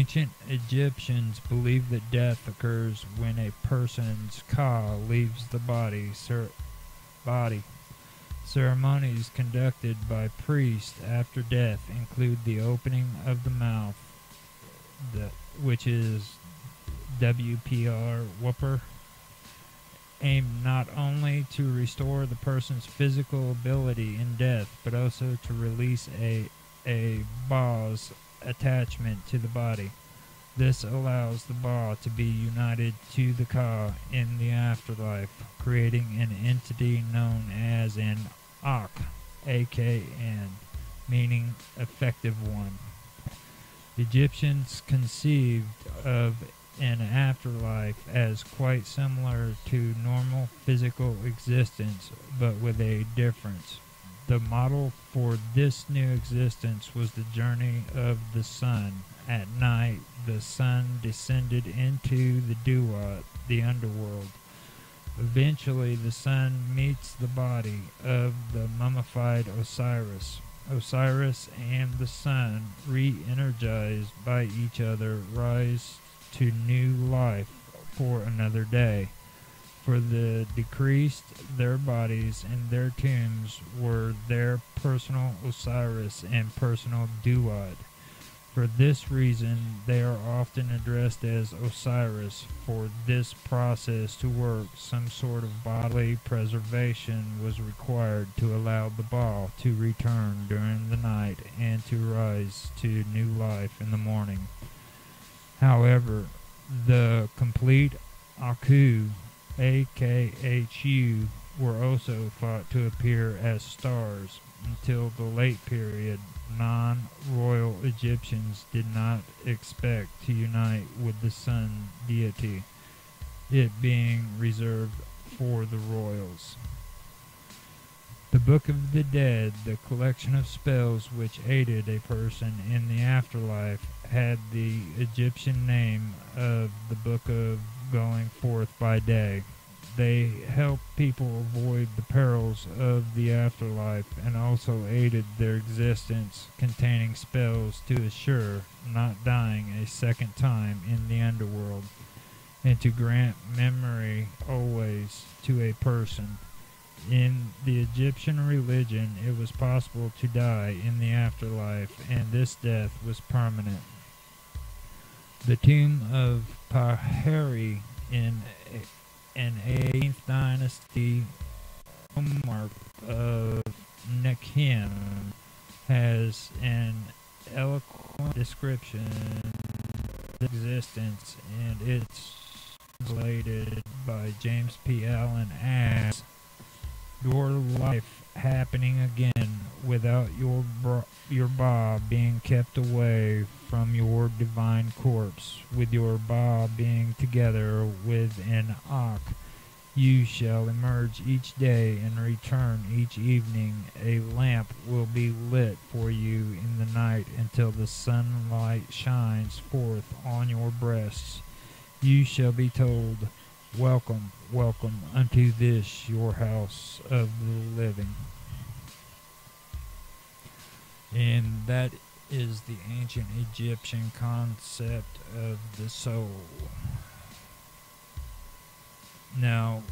ancient Egyptians believed that death occurs when a person's ka leaves the body. Ceremonies conducted by priests after death include the opening of the mouth, which is WPR whooper, aimed not only to restore the person's physical ability in death, but also to release a Ba's attachment to the body. This allows the Ba to be united to the Ka in the afterlife, creating an entity known as an Ak, AKN, meaning effective one. Egyptians conceived of an afterlife as quite similar to normal physical existence, but with a difference. The model for this new existence was the journey of the sun. At night, the sun descended into the Duat, the underworld. Eventually, the sun meets the body of the mummified Osiris. Osiris and the sun, re-energized by each other, rise to new life for another day. For the deceased, their bodies and their tombs were their personal Osiris and personal Duat. For this reason, they are often addressed as Osiris. For this process to work, some sort of bodily preservation was required to allow the Ba to return during the night and to rise to new life in the morning. However, the complete Aku, AKHU, were also thought to appear as stars. Until the late period, non-royal Egyptians did not expect to unite with the sun deity, it being reserved for the royals. The Book of the Dead, the collection of spells which aided a person in the afterlife, had the Egyptian name of the Book of Going Forth by Day. They helped people avoid the perils of the afterlife and also aided their existence, containing spells to assure not dying a second time in the underworld, and to grant memory always to a person. In the Egyptian religion, it was possible to die in the afterlife, and this death was permanent. The tomb of Paheri in an 18th dynasty monarch of Nekhem has an eloquent description of existence, and it's translated by James P. Allen as your life happening again without your Ba being kept away from your divine corpse, with your Ba being together with an Ak. You shall emerge each day and return each evening. A lamp will be lit for you in the night until the sunlight shines forth on your breasts. You shall be told, welcome, welcome unto this your house of the living. And that is the ancient Egyptian concept of the soul. Now,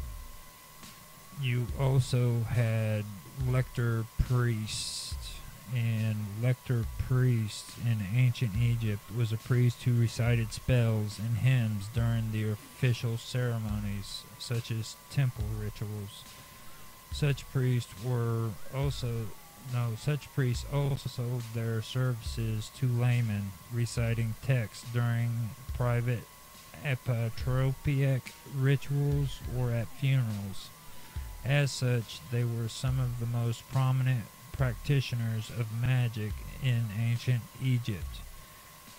you also had lector priests, and lector priest in ancient Egypt was a priest who recited spells and hymns during the official ceremonies, such as temple rituals. Such priests also sold their services to laymen, reciting texts during private epitropic rituals or at funerals. As such, they were some of the most prominent practitioners of magic in ancient Egypt.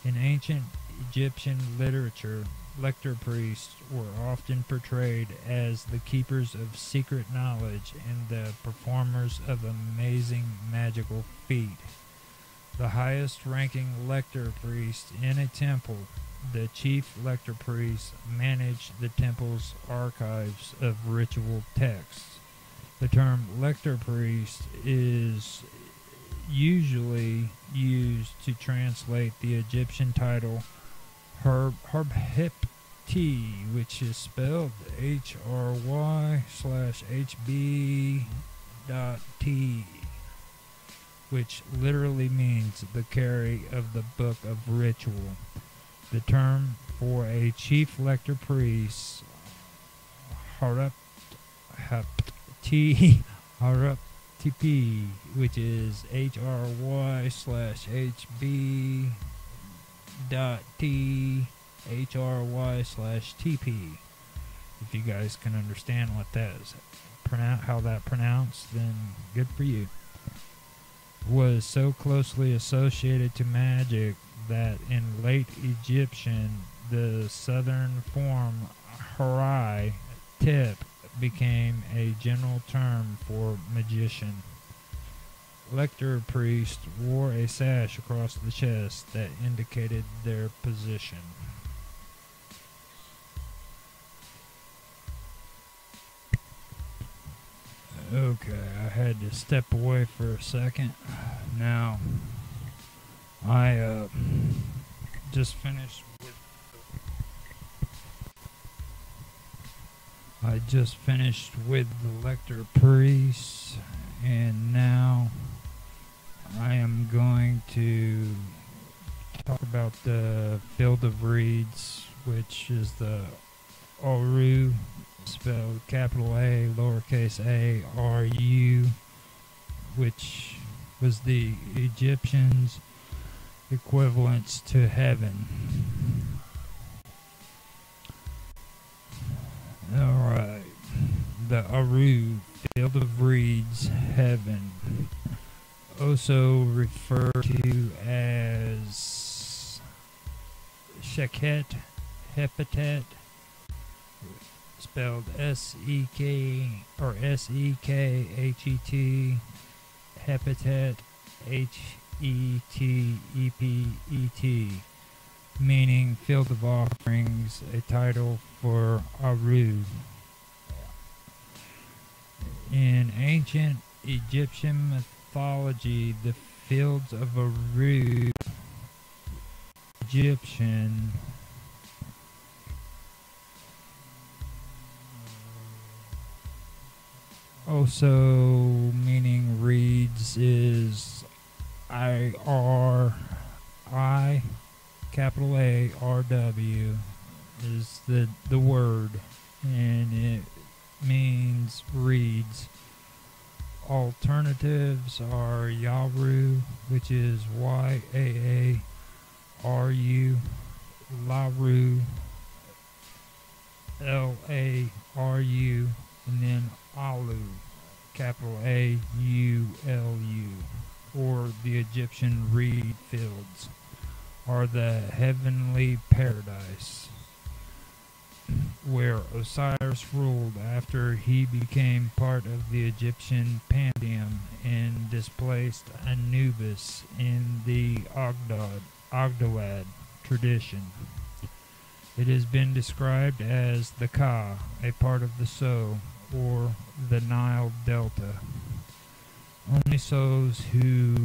In ancient Egyptian literature, lector priests were often portrayed as the keepers of secret knowledge and the performers of amazing magical feat. The highest ranking lector priest in a temple, the chief lector priest, managed the temple's archives of ritual texts. The term lector priest is usually used to translate the Egyptian title T, which is spelled HRY/HB.T, which literally means the carry of the book of ritual. The term for a chief lector priest, Haraptp, which is HRY/HB.T, HRY/TP. If you guys can understand what that is, how that pronounced, then good for you. Was so closely associated to magic that in late Egyptian, the southern form Harai tip became a general term for magician. Lector priests wore a sash across the chest that indicated their position. Okay, I had to step away for a second. Now, I just finished with the lector priest, and now I am going to talk about the field of reeds, which is the Aru, spelled capital A, lowercase a, R-U, which was the Egyptians' equivalents to heaven. Alright, the Aru, field of reeds, heaven, also referred to as Sheket, Hepetet, spelled S-E-K or S-E-K-H-E-T, Hepetet, H-E-T-E-P-E-T, meaning field of offerings, a title for Aru. In ancient Egyptian mythology, the fields of Aru, Egyptian, also meaning reeds, is I-R-I, capital A-R-W, is the word, and it means reeds. Alternatives are Yaru, which is Y-A-A-R-U, Laru, L-A-R-U, and then Alu, capital A-U-L-U, or the Egyptian reed fields, are the heavenly paradise, where Osiris ruled after he became part of the Egyptian pantheon and displaced Anubis in the Ogdoad tradition. It has been described as the Ka, a part of the So, or the Nile Delta. Only souls who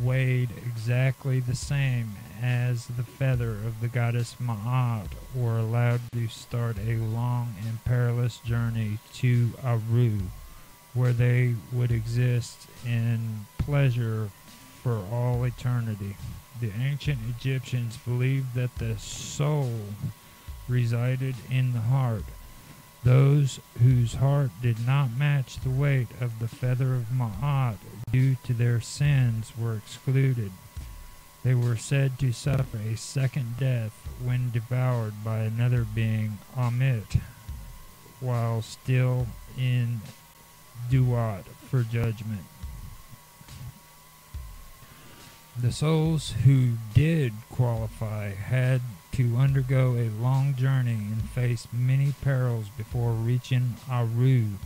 weighed exactly the same as the feather of the goddess Ma'at were allowed to start a long and perilous journey to Aru, where they would exist in pleasure for all eternity. The ancient Egyptians believed that the soul resided in the heart. Those whose heart did not match the weight of the feather of Ma'at due to their sins were excluded. They were said to suffer a second death when devoured by another being, Amit, while still in Duat for judgment. The souls who did qualify had to undergo a long journey and face many perils before reaching Aru.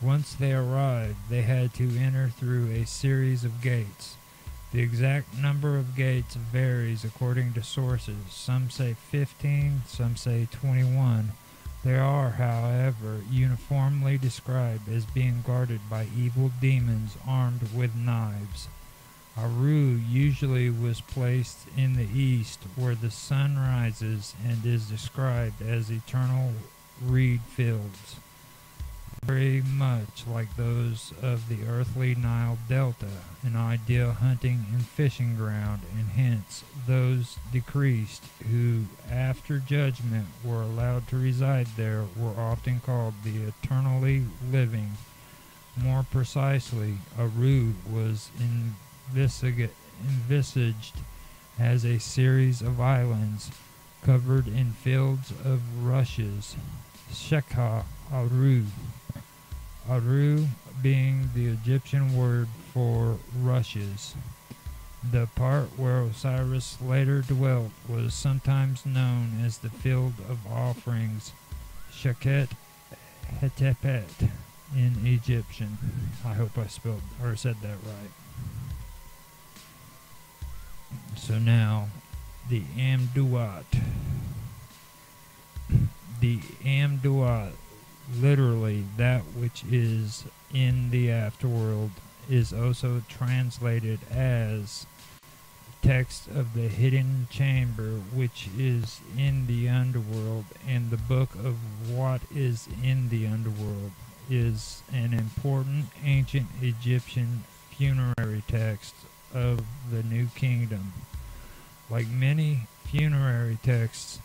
Once they arrived, they had to enter through a series of gates. The exact number of gates varies according to sources. Some say 15, some say 21. They are, however, uniformly described as being guarded by evil demons armed with knives. Aru usually was placed in the east where the sun rises and is described as eternal reed fields, very much like those of the earthly Nile Delta, an ideal hunting and fishing ground, and hence those decreased who, after judgment, were allowed to reside there were often called the eternally living. More precisely, Aru was envisaged as a series of islands covered in fields of rushes, Shekha Aru. Aru being the Egyptian word for rushes. The part where Osiris later dwelt was sometimes known as the field of offerings, Sheket Hetepet in Egyptian. I hope I spelled or said that right. So now, the Amduat. The Amduat, literally that which is in the afterworld, is also translated as text of the hidden chamber which is in the underworld, and the book of what is in the underworld is an important ancient Egyptian funerary text of the New Kingdom. Like many funerary texts,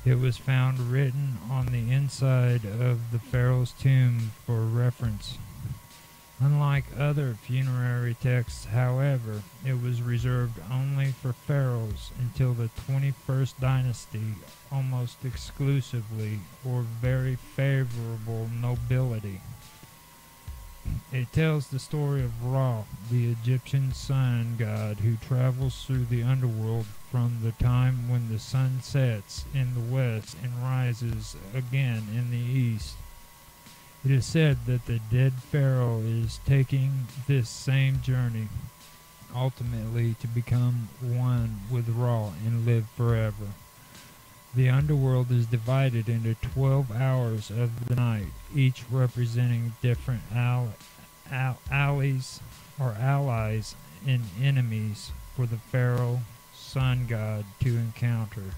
it was found written on the inside of the pharaoh's tomb for reference. Unlike other funerary texts, however, it was reserved only for pharaohs until the 21st dynasty, almost exclusively, or very favorable nobility. It tells the story of Ra, the Egyptian sun god who travels through the underworld from the time when the sun sets in the west and rises again in the east. It is said that the dead pharaoh is taking this same journey, ultimately to become one with Ra and live forever. The underworld is divided into 12 hours of the night, each representing different allies and enemies for the pharaoh sun god to encounter.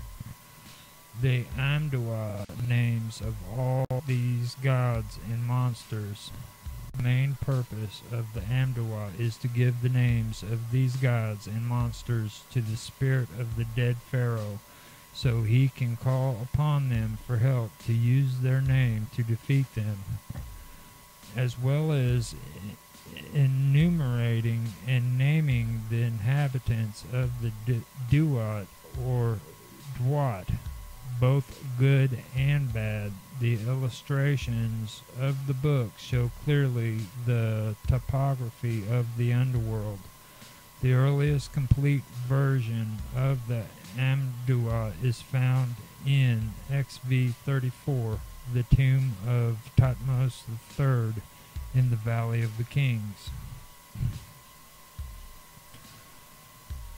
The Amdua names of all these gods and monsters. The main purpose of the Amdua is to give the names of these gods and monsters to the spirit of the dead pharaoh, so he can call upon them for help to use their name to defeat them, as well as enumerating and naming the inhabitants of the Duat or Dwat, both good and bad. The illustrations of the book show clearly the topography of the underworld. The earliest complete version of the Amdua is found in XV 34, the tomb of Thutmose III in the Valley of the Kings.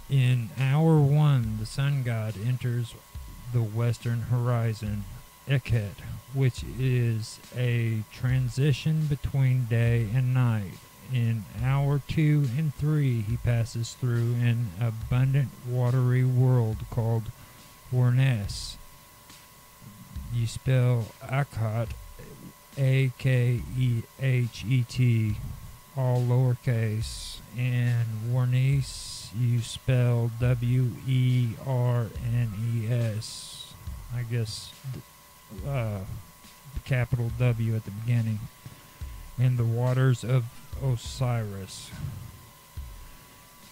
In Hour 1, the sun god enters the western horizon, Ekhet, which is a transition between day and night. In Hour 2 and 3, he passes through an abundant watery world called Warnes. You spell Akhet, Akhet, all lowercase, and Warnes, you spell Wernes. I guess capital W at the beginning. In the waters of Osiris.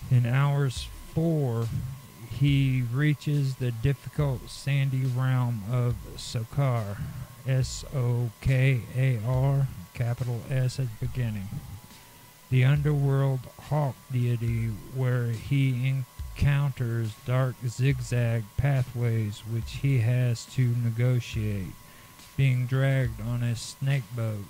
In Hours 4, he reaches the difficult sandy realm of Sokar, Sokar, capital S at the beginning. The underworld hawk deity, where he encounters dark zigzag pathways which he has to negotiate, being dragged on a snake boat.